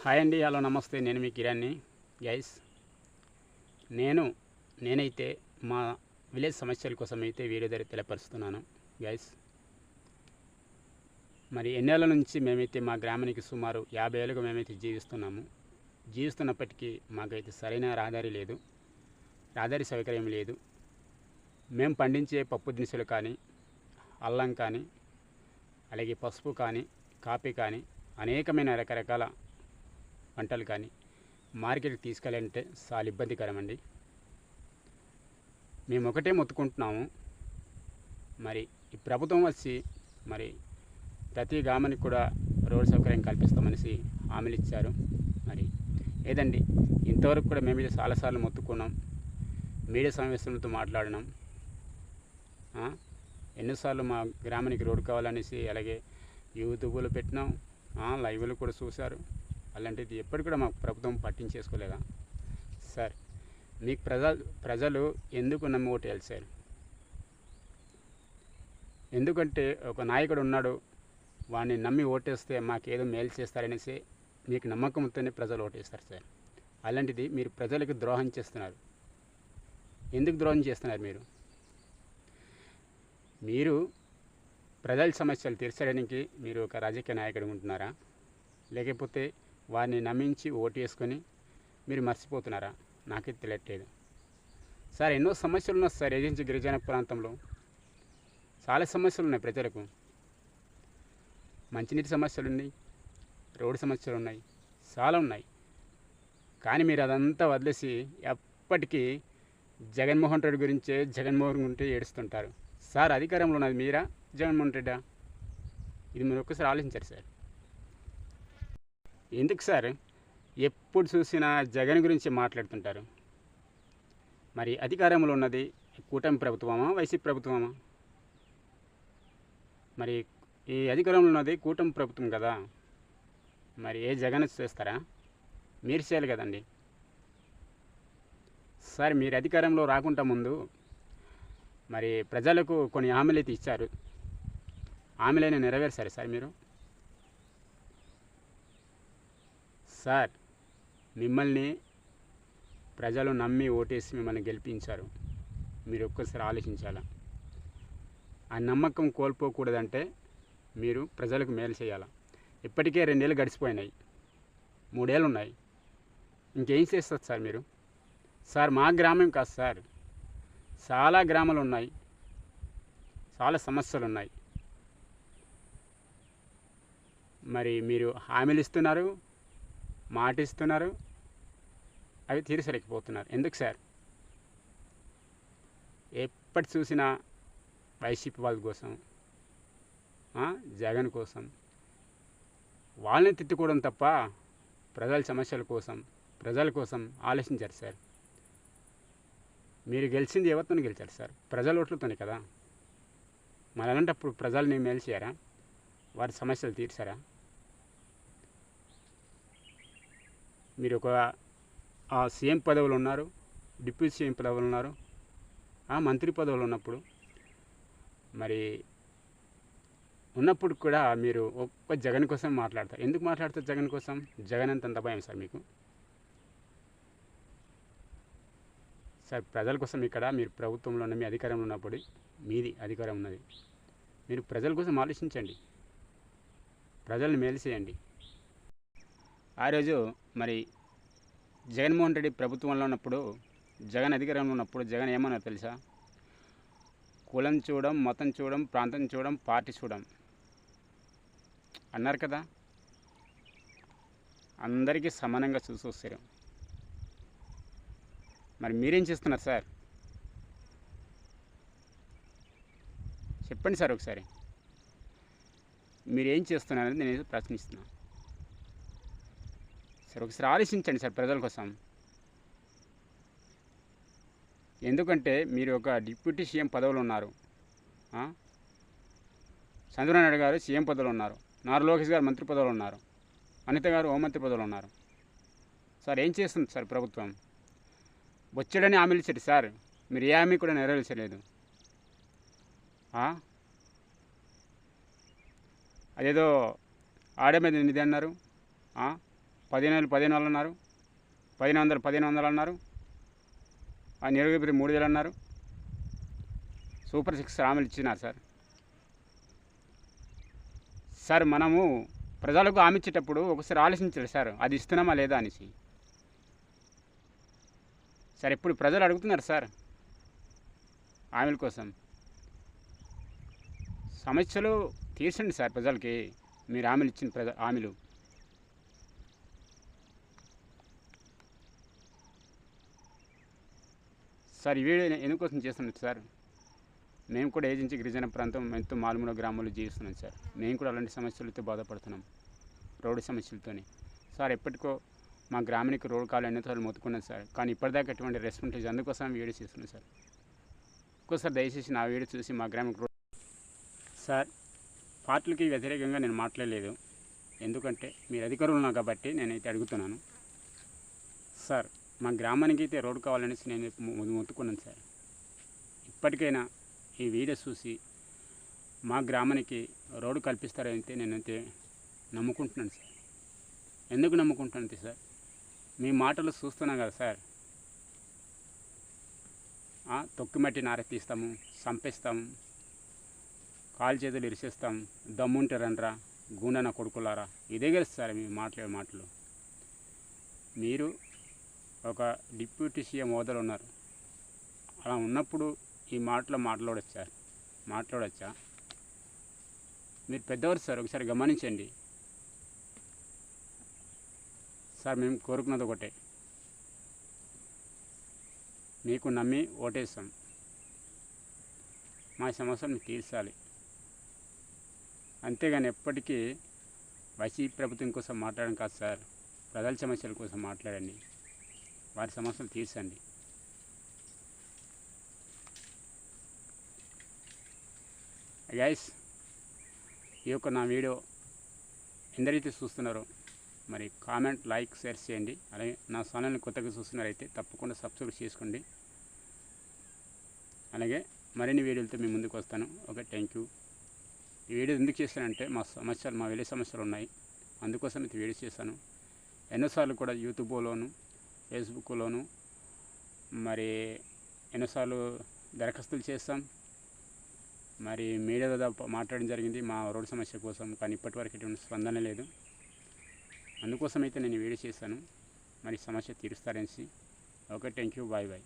Hi అండి, hello, నమస్తే. నేను మీ కిరాణ్ని. గైస్, నేనైతే మా విలేజ్ సమస్యల కోసం అయితే వీడియో ద్వారా తెలియపరుస్తున్నాను. గైస్, మరి ఎన్నేళ్ల నుంచి మేమైతే మా గ్రామానికి సుమారు 50 ఏళ్ళుగా మేమైతే జీవిస్తున్నాము. జీవిస్తున్నప్పటికీ మాకైతే సరైన రహదారి లేదు, రహదారి సౌకర్యం లేదు. మేము పండించే పప్పు దినుసులు కానీ, అల్లం కానీ, అలాగే పసుపు కానీ, కాఫీ కానీ, అనేకమైన రకరకాల పంటలు కానీ మార్కెట్కి తీసుకెళ్ళాలంటే చాలా ఇబ్బందికరం అండి. మేము ఒకటే మొత్తుకుంటున్నాము, మరి ఈ ప్రభుత్వం వచ్చి మరి ప్రతి గ్రామానికి కూడా రోడ్ సౌకర్యం కల్పిస్తామనేసి హామీలు ఇచ్చారు. మరి ఏదండి, ఇంతవరకు కూడా మేము ఇది చాలాసార్లు మొత్తుకున్నాం, మీడియా సమావేశంతో మాట్లాడినాం. ఎన్నోసార్లు మా గ్రామానికి రోడ్డు కావాలనేసి అలాగే యూట్యూబ్లో పెట్టినాం, లైవ్లు కూడా చూశారు. అలాంటిది ఎప్పటికి కూడా మాకు ప్రభుత్వం పట్టించేసుకోలేదా సార్? మీకు ప్రజలు ఎందుకు నమ్మి ఓటేయాలి సార్? ఎందుకంటే ఒక నాయకుడు ఉన్నాడు, వాడిని నమ్మి ఓటేస్తే మాకేదో మేలు చేస్తారనేసి మీకు నమ్మకంతోనే ప్రజలు ఓటేస్తారు సార్. అలాంటిది మీరు ప్రజలకు ద్రోహం చేస్తున్నారు. ఎందుకు ద్రోహం చేస్తున్నారు? మీరు ప్రజల సమస్యలు తీర్చడానికి మీరు ఒక రాజకీయ నాయకుడు ఉంటున్నారా, లేకపోతే వారిని నమ్మించి ఓటు వేసుకొని మీరు మర్చిపోతున్నారా? నాకే తెలియట్లేదు సార్. ఎన్నో సమస్యలు ఉన్నాయి సార్. ఏజెన్సీ గిరిజన ప్రాంతంలో చాలా సమస్యలు ఉన్నాయి. ప్రజలకు మంచినీటి సమస్యలు ఉన్నాయి, రోడ్డు సమస్యలు ఉన్నాయి, చాలా ఉన్నాయి. కానీ మీరు అదంతా వదిలేసి ఎప్పటికీ జగన్మోహన్ రెడ్డి గురించే జగన్మోహన్ గురించి ఏడుస్తుంటారు సార్. అధికారంలో ఉన్నది మీరా, జగన్మోహన్ రెడ్డా? ఇది మీరు ఒక్కసారి ఆలోచించారు సార్. ఎందుకు సార్ ఎప్పుడు చూసినా జగన్ గురించి మాట్లాడుతుంటారు? మరి అధికారంలో ఉన్నది కూటమి ప్రభుత్వమా, వైసీపీ ప్రభుత్వమా? మరి ఈ అధికారంలో ఉన్నది కూటమి ప్రభుత్వం కదా, మరి ఏ జగన్ చేస్తారా? మీరు చేయాలి కదండి సార్. మీరు అధికారంలో రాకుండా ముందు మరి ప్రజలకు కొన్ని హామీలు అయితే ఇచ్చారు, హామీలైనా నెరవేర్చారు సార్ మీరు? సార్, మిమ్మల్ని ప్రజలు నమ్మి ఓటేసి మిమ్మల్ని గెలిపించారు. మీరు ఒక్కసారి ఆలోచించాలా? ఆ నమ్మకం కోల్పోకూడదంటే మీరు ప్రజలకు మేలు చేయాలా? ఇప్పటికే 2 ఏళ్ళు గడిచిపోయినాయి, 3 ఏళ్ళు ఉన్నాయి. ఇంకేం చేస్తారు సార్ మీరు? సార్, మా గ్రామం కాదు సార్, చాలా గ్రామాలు ఉన్నాయి, చాలా సమస్యలు ఉన్నాయి. మరి మీరు హామీలు ఇస్తున్నారు, మాట ఇస్తున్నారు, అవి తీర్చలేకపోతున్నారు. ఎందుకు సార్? ఎప్పటి చూసినా వైసీపీ వాళ్ళ కోసం, జగన్ కోసం వాళ్ళని తిట్టుకోవడం తప్ప ప్రజల సమస్యల కోసం, ప్రజల కోసం ఆలోచించారు సార్. మీరు గెలిచింది ఎవరితో గెలిచారు సార్? ప్రజల ఓట్లతోనే కదా. మరి అలాంటప్పుడు ప్రజల్ని మేలు చేయరా? వారి సమస్యలు తీర్చారా? మీరు ఒక సీఎం పదవులు ఉన్నారు, డిప్యూటీ సీఎం పదవులు ఉన్నారు, మంత్రి పదవులు ఉన్నప్పుడు కూడా మీరు ఒక్క జగన్ కోసం మాట్లాడతారు. ఎందుకు మాట్లాడతారు జగన్ కోసం? జగన్ అంత భయం సార్ మీకు? సార్, ప్రజల కోసం ఇక్కడ మీరు ప్రభుత్వంలో ఉన్న, మీ అధికారంలో ఉన్నప్పుడు, మీది అధికారం ఉన్నది, మీరు ప్రజల కోసం ఆలోచించండి, ప్రజల్ని మేలు చేయండి. ఆ రోజు మరి జగన్మోహన్ రెడ్డి ప్రభుత్వంలో ఉన్నప్పుడు, జగన్ అధికారంలో ఉన్నప్పుడు జగన్ ఏమన్నా తెలుసా? కులం చూడం, మతం చూడం, ప్రాంతం చూడం, పార్టీ చూడం అన్నారు కదా. అందరికీ సమానంగా చూసి వస్తారు. మరి మీరేం చేస్తున్నారు సార్? చెప్పండి సార్ ఒకసారి. మీరేం చేస్తున్నారని నేను ప్రశ్నిస్తున్నాను సార్. ఒకసారి ఆలోచించండి సార్ ప్రజల కోసం. ఎందుకంటే మీరు ఒక డిప్యూటీ సీఎం పదవులు ఉన్నారు, చంద్రబాబు నాయుడు గారు సీఎం పదవులు ఉన్నారు, నారా లోకేష్ గారు మంత్రి పదవులు ఉన్నారు, అనిత గారు హోంమంత్రి పదవులు ఉన్నారు. సార్, ఏం చేస్తుంది సార్ ప్రభుత్వం? బొచ్చడని హామీలు ఇచ్చారు సార్, మీరు ఏ హామీ కూడా నెరవేర్చలేదు. అదేదో ఆడే మీద నిధి అన్నారు, 15,000 అన్నారు, 1500 అన్నారు, ఆ నిరుపేదలకు 3,000 అన్నారు. సూపర్ 6 హామీలు ఇచ్చినారు సార్. సార్ మనము ప్రజలకు హామీ ఇచ్చేటప్పుడు ఒకసారి ఆలోచించాలి సార్, అది ఇస్తున్నామా లేదా అనేసి. సార్ ఇప్పుడు ప్రజలు అడుగుతున్నారు సార్ హామీల కోసం. సమస్యలు తీర్చండి సార్ ప్రజలకి, మీరు హామీలు ఇచ్చిన హామీలు. సార్ ఈ వీడియో ఎందుకోసం చేస్తున్నాం సార్, మేము కూడా ఏజెన్సీ గిరిజన ప్రాంతం ఎంతో మారుమూల గ్రామాల్లో జీవిస్తున్నాం సార్. మేము కూడా అలాంటి సమస్యలతో బాధపడుతున్నాం, రోడ్డు సమస్యలతోని. సార్ ఎప్పటికో మా గ్రామానికి రోడ్డు కాలు ఎన్నోసార్లు మొత్తుకున్నాం సార్, కానీ ఇప్పటిదాకా ఎటువంటి రెస్పాన్స్ అందుకోసం వీడియో చేస్తున్నాం సార్. ఒక్కోసారి దయచేసి నా వీడియో చూసి మా గ్రామానికి సార్ పార్టీలకి వ్యతిరేకంగా నేను మాట్లాడలేదు, ఎందుకంటే మీరు అధికారులు ఉన్నారు కాబట్టి నేనైతే అడుగుతున్నాను సార్. మా గ్రామానికి అయితే రోడ్డు కావాలనేసి నేను మొత్తుకున్నాను సార్. ఇప్పటికైనా ఈ వీడియో చూసి మా గ్రామానికి రోడ్డు కల్పిస్తారైతే నేనైతే నమ్ముకుంటున్నాను సార్. ఎందుకు నమ్ముకుంటున్నాను సార్, మీ మాటలు చూస్తున్నాం కదా సార్. తొక్కిమట్టి నార తీస్తాము, చంపేస్తాము, కాలు చేతులు ఇరిసేస్తాం, దమ్ముంటారనరా గూండన కొడుకులారా, ఇదే కదా సార్ మీ మాట్లాడే మాటలు. మీరు ఒక డిప్యూటీ సీఎం హోదాలో ఉన్నారు, అలా ఉన్నప్పుడు ఈ మాటలు మాట్లాడొచ్చా? మీరు పెద్దవారు సార్, ఒకసారి గమనించండి సార్. మేము కోరుకున్నది ఒకటే, మీకు నమ్మి ఓటేస్తాం, మా సమస్యలు మీకు తీర్చాలి. అంతేగాని ఎప్పటికీ వైసీపీ ప్రభుత్వం కోసం మాట్లాడడం కాదు సార్, ప్రజల సమస్యల కోసం మాట్లాడండి, వారి సమస్యలు తీర్చండి. గైస్, ఈ యొక్క నా వీడియో ఎందరైతే చూస్తున్నారో మరి కామెంట్, లైక్, షేర్ చేయండి. అలాగే నా ఛానల్ని కొత్తగా చూస్తున్నారైతే తప్పకుండా సబ్స్క్రైబ్ చేసుకోండి. అలాగే మరిన్ని వీడియోలతో మీ ముందుకు వస్తాను. Okay, thank you. ఈ వీడియో ఎందుకు చేశానంటే మా విలేజ్ సమస్యలు ఉన్నాయి, అందుకోసం ఇది వీడియో చేశాను. ఎన్నోసార్లు కూడా యూట్యూబ్లోను ఫేస్బుక్లోను మరి ఎన్నోసార్లు దరఖాస్తులు చేస్తాం, మరి మీడియా ద్వారా మాట్లాడడం జరిగింది మా రోడ్డు సమస్య కోసం, కానీ ఇప్పటివరకు ఎటువంటి స్పందన లేదు. అందుకోసం అయితే నేను వీడియో చేశాను, మరి సమస్య తీరుస్తారనేసి. Okay, thank you, bye bye.